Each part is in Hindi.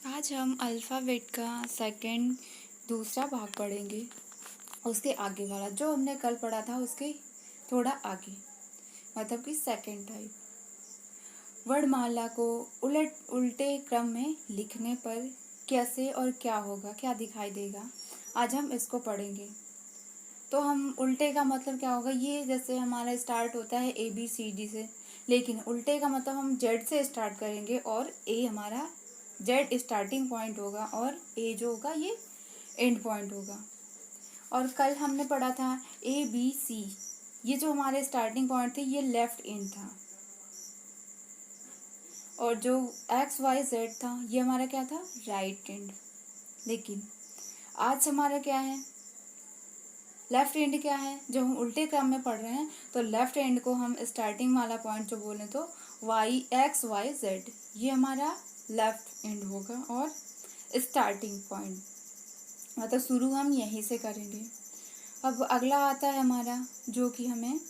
आज हम अल्फ़ाबेट का सेकंड दूसरा भाग पढ़ेंगे। उसके आगे वाला जो हमने कल पढ़ा था उसके थोड़ा आगे, मतलब कि सेकंड टाइप। वर्णमाला को उल्टे क्रम में लिखने पर कैसे और क्या होगा, क्या दिखाई देगा, आज हम इसको पढ़ेंगे। तो हम उल्टे का मतलब क्या होगा, ये जैसे हमारा स्टार्ट होता है ABCD से, लेकिन उल्टे का मतलब हम जेड से स्टार्ट करेंगे और ए हमारा जेड स्टार्टिंग पॉइंट होगा और ए जो होगा ये एंड पॉइंट होगा। और कल हमने पढ़ा था ABC, ये जो हमारे स्टार्टिंग पॉइंट थे ये लेफ्ट एंड था, और जो XYZ था ये हमारा क्या था, राइट एंड। लेकिन आज हमारा क्या है, लेफ्ट एंड क्या है, जो हम उल्टे क्रम में पढ़ रहे हैं तो लेफ्ट एंड को हम स्टार्टिंग वाला पॉइंट जो बोले तो XYZ, ये हमारा लेफ्ट एंड होगा और स्टार्टिंग पॉइंट, मतलब शुरू हम यहीं से करेंगे। अब अगला आता है हमारा जो कि हमें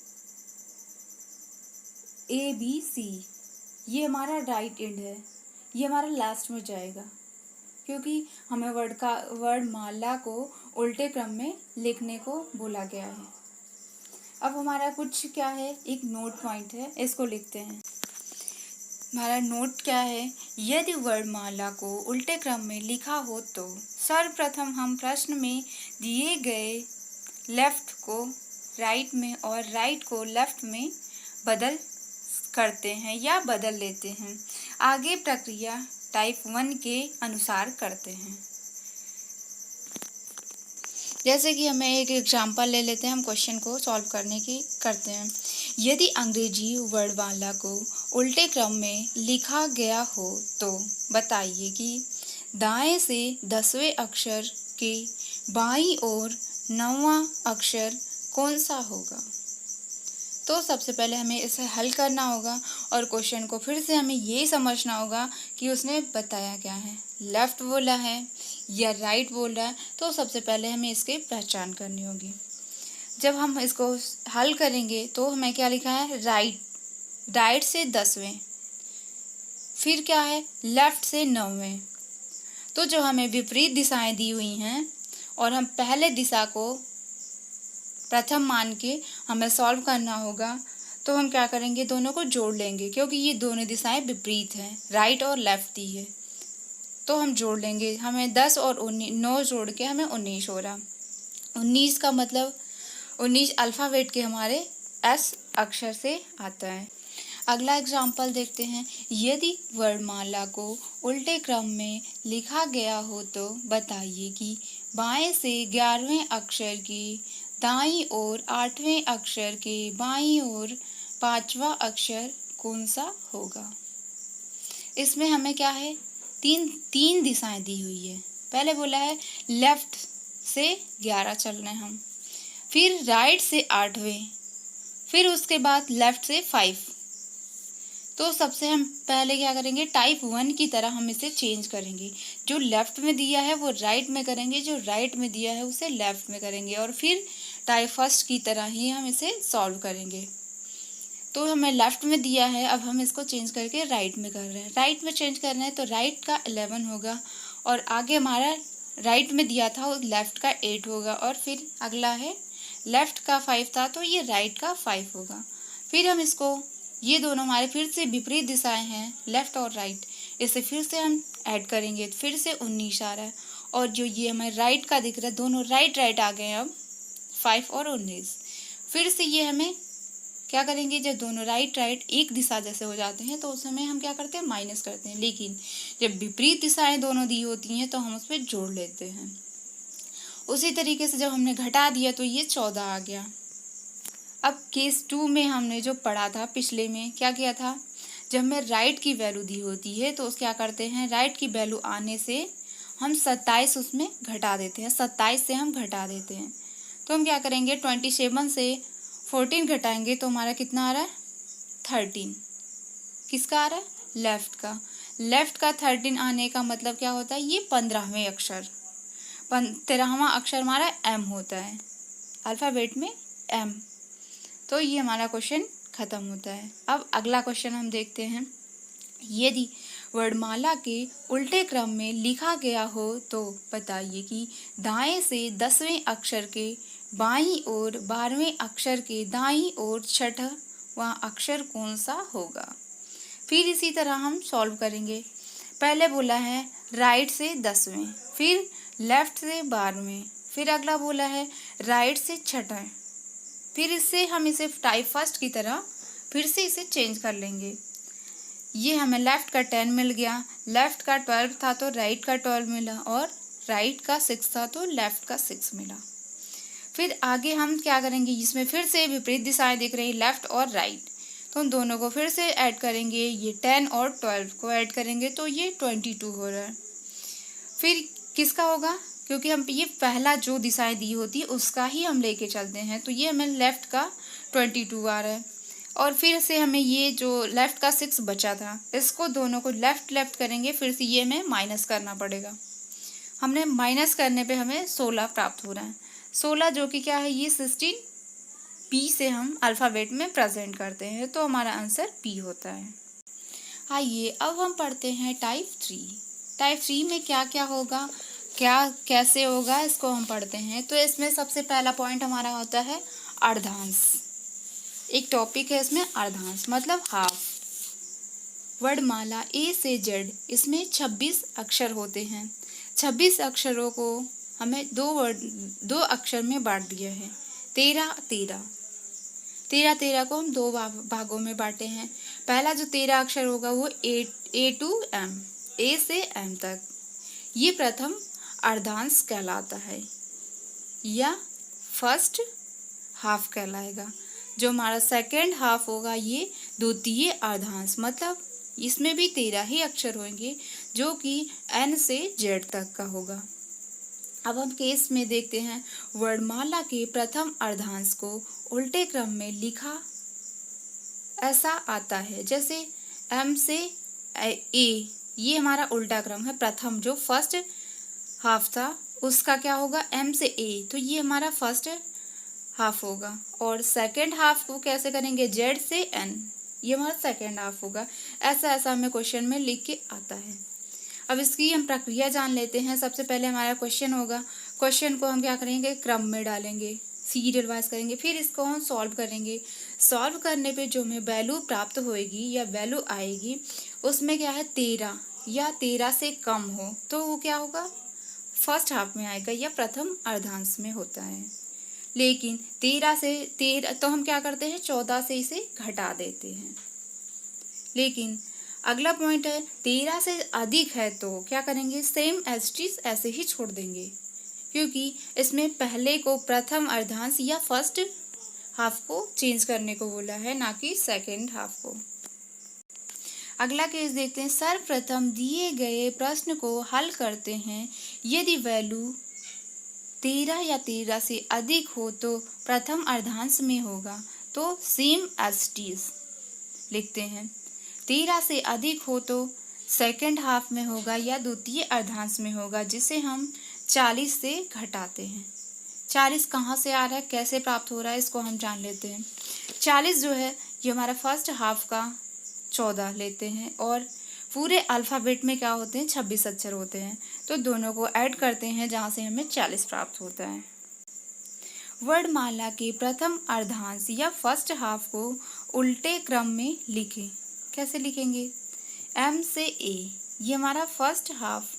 ABC, ये हमारा राइट एंड है, ये हमारा लास्ट में जाएगा क्योंकि हमें वर्णमाला को उल्टे क्रम में लिखने को बोला गया है। अब हमारा कुछ क्या है, एक नोट पॉइंट है, इसको लिखते हैं। हमारा नोट क्या है, यदि वर्णमाला को उल्टे क्रम में लिखा हो तो सर्वप्रथम हम प्रश्न में दिए गए लेफ्ट को राइट में और राइट को लेफ्ट में बदल करते हैं या बदल लेते हैं। आगे प्रक्रिया टाइप 1 के अनुसार करते हैं। जैसे कि हमें एक एग्जाम्पल ले लेते हैं, हम क्वेश्चन को सॉल्व करने की करते हैं। यदि अंग्रेजी वर्णमाला को उल्टे क्रम में लिखा गया हो तो बताइए कि दाएं से 10वें अक्षर के बाईं ओर 9वां अक्षर कौन सा होगा। तो सबसे पहले हमें इसे हल करना होगा और क्वेश्चन को फिर से हमें ये समझना होगा कि उसने बताया क्या है, लेफ्ट बोला है या राइट बोल रहा है। तो सबसे पहले हमें इसकी पहचान करनी होगी। जब हम इसको हल करेंगे तो हमें क्या लिखा है, राइट से 10वें, फिर क्या है लेफ्ट से 9वें। तो जो हमें विपरीत दिशाएं दी हुई हैं और हम पहले दिशा को प्रथम मान के हमें सॉल्व करना होगा, तो हम क्या करेंगे, दोनों को जोड़ लेंगे क्योंकि ये दोनों दिशाएं विपरीत हैं, राइट और लेफ्ट दी है। तो हम जोड़ लेंगे, हमें 10 और 9 जोड़ के हमें 19 हो रहा। 19 का मतलब 19 अल्फ़ाबेट के हमारे S अक्षर से आता है। अगला एग्जाम्पल देखते हैं। यदि वर्णमाला को उल्टे क्रम में लिखा गया हो तो बताइए कि बाएं से 11वें अक्षर की दाईं ओर 8वें अक्षर के बाईं ओर 5वां अक्षर कौन सा होगा। इसमें हमें क्या है, तीन दिशाएं दी हुई है। पहले बोला है लेफ्ट से 11 चलना है हम, फिर राइट से 8वें, फिर उसके बाद लेफ्ट से 5। तो सबसे हम पहले क्या करेंगे, टाइप 1 की तरह हम इसे चेंज करेंगे। जो लेफ्ट में दिया है वो राइट में करेंगे, जो राइट में दिया है उसे लेफ्ट में करेंगे, और फिर टाइप फर्स्ट की तरह ही हम इसे सॉल्व करेंगे। तो हमें लेफ्ट में दिया है, अब हम इसको चेंज करके राइट में कर रहे हैं। राइट में चेंज कर रहे हैं तो राइट का 11 होगा, और आगे हमारा राइट में दिया था वो लेफ्ट का 8 होगा, और फिर अगला है लेफ्ट का 5 था तो ये राइट का 5 होगा। फिर हम इसको, ये दोनों हमारे फिर से विपरीत दिशाएं हैं, लेफ्ट और राइट, इसे फिर से हम ऐड करेंगे, फिर से 19 आ रहा है। और जो ये हमें राइट का दिख रहा है, दोनों राइट आ गए हैं अब, 5 और 19। फिर से ये हमें क्या करेंगे, जब दोनों राइट एक दिशा जैसे हो जाते हैं तो उस समय हम क्या करते हैं, माइनस करते हैं। लेकिन जब विपरीत दिशाएं दोनों दी होती हैं तो हम उस पर जोड़ लेते हैं। उसी तरीके से जब हमने घटा दिया तो ये 14 आ गया। अब केस 2 में हमने जो पढ़ा था पिछले में, क्या किया था, जब हमें राइट की वैल्यू दी होती है तो उस क्या करते हैं, राइट की वैल्यू आने से हम 27 उसमें घटा देते हैं, 27 से हम घटा देते हैं। तो हम क्या करेंगे, 27 से 14 घटाएंगे तो हमारा कितना आ रहा है, 13। किसका आ रहा है, लेफ्ट का। लेफ्ट का 13 आने का मतलब क्या होता है, ये 15वें अक्षर, 13वां अक्षर हमारा M होता है, अल्फ़ाबेट में M। तो ये हमारा क्वेश्चन खत्म होता है। अब अगला क्वेश्चन हम देखते हैं। यदि वर्णमाला के उल्टे क्रम में लिखा गया हो तो बताइए कि दाएं से 10वें अक्षर के बाईं ओर 12वें अक्षर के दाईं ओर छठवां अक्षर कौन सा होगा। फिर इसी तरह हम सॉल्व करेंगे। पहले बोला है राइट से 10वें, फिर लेफ्ट से 12वें, फिर अगला बोला है राइट से छठवें। फिर इससे हम इसे टाइप फर्स्ट की तरह फिर से इसे चेंज कर लेंगे। ये हमें लेफ्ट का 10 मिल गया, लेफ्ट का 12 था तो राइट का 12 मिला, और राइट का 6 था तो लेफ्ट का 6 मिला। फिर आगे हम क्या करेंगे, इसमें फिर से विपरीत दिशाएं दिख रही, लेफ्ट और राइट, तो उन दोनों को फिर से ऐड करेंगे। ये 10 और 12 को ऐड करेंगे तो ये 22 हो रहा है। फिर किसका होगा, क्योंकि हम ये पहला जो दिशाएं दी होती है उसका ही हम लेके चलते हैं, तो ये हमें लेफ्ट का 22 आ रहा है। और फिर से हमें ये जो लेफ्ट का 6 बचा था, इसको दोनों को लेफ्ट लेफ्ट करेंगे, फिर से ये हमें माइनस करना पड़ेगा। हमने माइनस करने पे हमें 16 प्राप्त हो रहा है। 16 जो कि क्या है, ये 16 पी से हम अल्फ़ाबेट में प्रेजेंट करते हैं, तो हमारा आंसर पी होता है। आइए अब हम पढ़ते हैं टाइप 3। टाइप 3 में क्या क्या होगा, क्या कैसे होगा, इसको हम पढ़ते हैं। तो इसमें सबसे पहला पॉइंट हमारा होता है अर्धांश। एक टॉपिक है इसमें अर्धांश, मतलब हाफ। वर्णमाला ए से जेड, इसमें 26 अक्षर होते हैं। 26 अक्षरों को हमें दो अक्षर में बांट दिया है, 13 को हम दो भागों में बांटे हैं। पहला जो 13 अक्षर होगा वो ए टू एम, ए से एम तक, ये प्रथम अर्धांश कहलाता है या फर्स्ट हाफ कहलाएगा। जो हमारा सेकेंड हाफ होगा ये द्वितीय अर्धांश, मतलब इसमें भी 13 ही अक्षर होंगे, जो कि एन से जेड तक का होगा। अब हम केस में देखते हैं, वर्णमाला के प्रथम अर्धांश को उल्टे क्रम में लिखा ऐसा आता है, जैसे एम से ए, ये हमारा उल्टा क्रम है। प्रथम जो फर्स्ट हाफ था उसका क्या होगा, एम से ए, तो ये हमारा फर्स्ट हाफ होगा। और सेकंड हाफ को कैसे करेंगे, जेड से एन, ये हमारा सेकंड हाफ होगा। ऐसा ऐसा हमें क्वेश्चन में लिख के आता है। अब इसकी हम प्रक्रिया जान लेते हैं। सबसे पहले हमारा क्वेश्चन होगा, क्वेश्चन को हम क्या करेंगे, क्रम में डालेंगे, सीरियल वाइज करेंगे, फिर इसको हम सॉल्व करेंगे। सॉल्व करने पे जो हमें वैल्यू प्राप्त होएगी या वैल्यू आएगी, उसमें क्या है 13 या 13 से कम हो तो वो क्या होगा, फर्स्ट हाफ में आएगा या प्रथम अर्धांश में होता है। लेकिन 13 तो हम क्या करते हैं, 14 से इसे घटा देते हैं। लेकिन अगला पॉइंट है 13 से अधिक है तो क्या करेंगे, सेम एज इट इज ऐसे ही छोड़ देंगे, क्योंकि इसमें पहले को प्रथम अर्धांश या फर्स्ट हाफ को चेंज करने को बोला है, ना कि सेकेंड हाफ को। अगला केस देखते हैं। सर्वप्रथम दिए गए प्रश्न को हल करते हैं। यदि वैल्यू 13 या 13 से अधिक हो तो प्रथम अर्धांश में होगा, तो सेम एज इट इज लिखते हैं। 13 से अधिक हो तो सेकंड हाफ में होगा या द्वितीय अर्धांश में होगा, जिसे हम 40 से घटाते हैं। 40 कहाँ से आ रहा है, कैसे प्राप्त हो रहा है, इसको हम जान लेते हैं। 40 जो है ये हमारा फर्स्ट हाफ का 14 लेते हैं, और पूरे अल्फ़ाबेट में क्या होते हैं, 26 अक्षर होते हैं, तो दोनों को ऐड करते हैं जहाँ से हमें 40 प्राप्त होता है। वर्णमाला के प्रथम अर्धांश या फर्स्ट हाफ को उल्टे क्रम में लिखें। कैसे लिखेंगे, एम से ए, ये हमारा फर्स्ट हाफ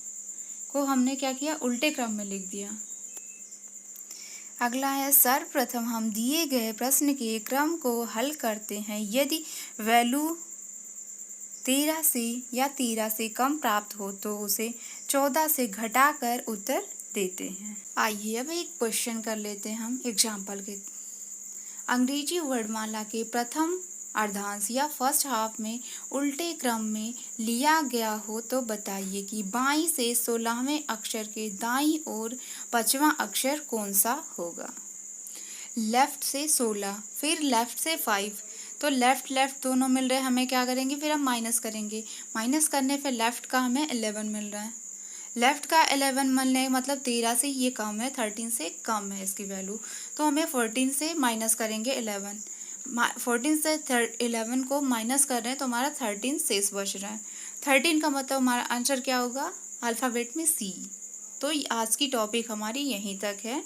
को हमने क्या किया, उल्टे क्रम में लिख दिया। अगला है, सर्वप्रथम हम दिए गए प्रश्न के क्रम को हल करते हैं। यदि वैल्यू 13 से या 13 से कम प्राप्त हो तो उसे 14 से घटाकर उत्तर देते हैं। आइए अब एक क्वेश्चन कर लेते हैं हम एग्जाम्पल के। अंग्रेजी वर्णमाला के प्रथम अर्धांश या फर्स्ट हाफ में उल्टे क्रम में लिया गया हो तो बताइए कि बाईं से 16वें अक्षर के दाईं ओर 5वां अक्षर कौन सा होगा। लेफ्ट से 16, फिर लेफ्ट से 5, तो लेफ्ट लेफ्ट दोनों मिल रहे हैं, हमें क्या करेंगे, फिर हम माइनस करेंगे। माइनस करने पे लेफ्ट का हमें 11 मिल रहा है। लेफ्ट का 11 मिलने मतलब 13 से ये कम है, 13 से कम है इसकी वैल्यू, तो हमें 14 से माइनस करेंगे 11। 14 से 11 को माइनस कर रहे हैं तो हमारा 13 शेष बच रहा है। 13 का मतलब हमारा आंसर क्या होगा? अल्फ़ाबेट में सी। तो आज की टॉपिक हमारी यहीं तक है।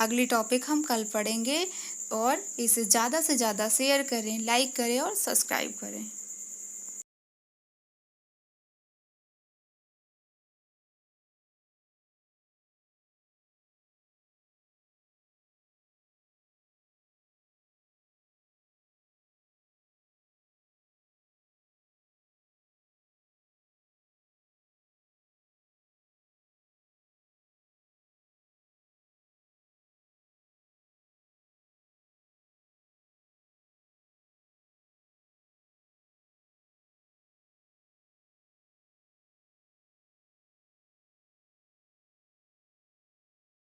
अगली टॉपिक हम कल पढ़ेंगे और इसे ज़्यादा से ज़्यादा शेयर करें, लाइक करें और सब्सक्राइब करें।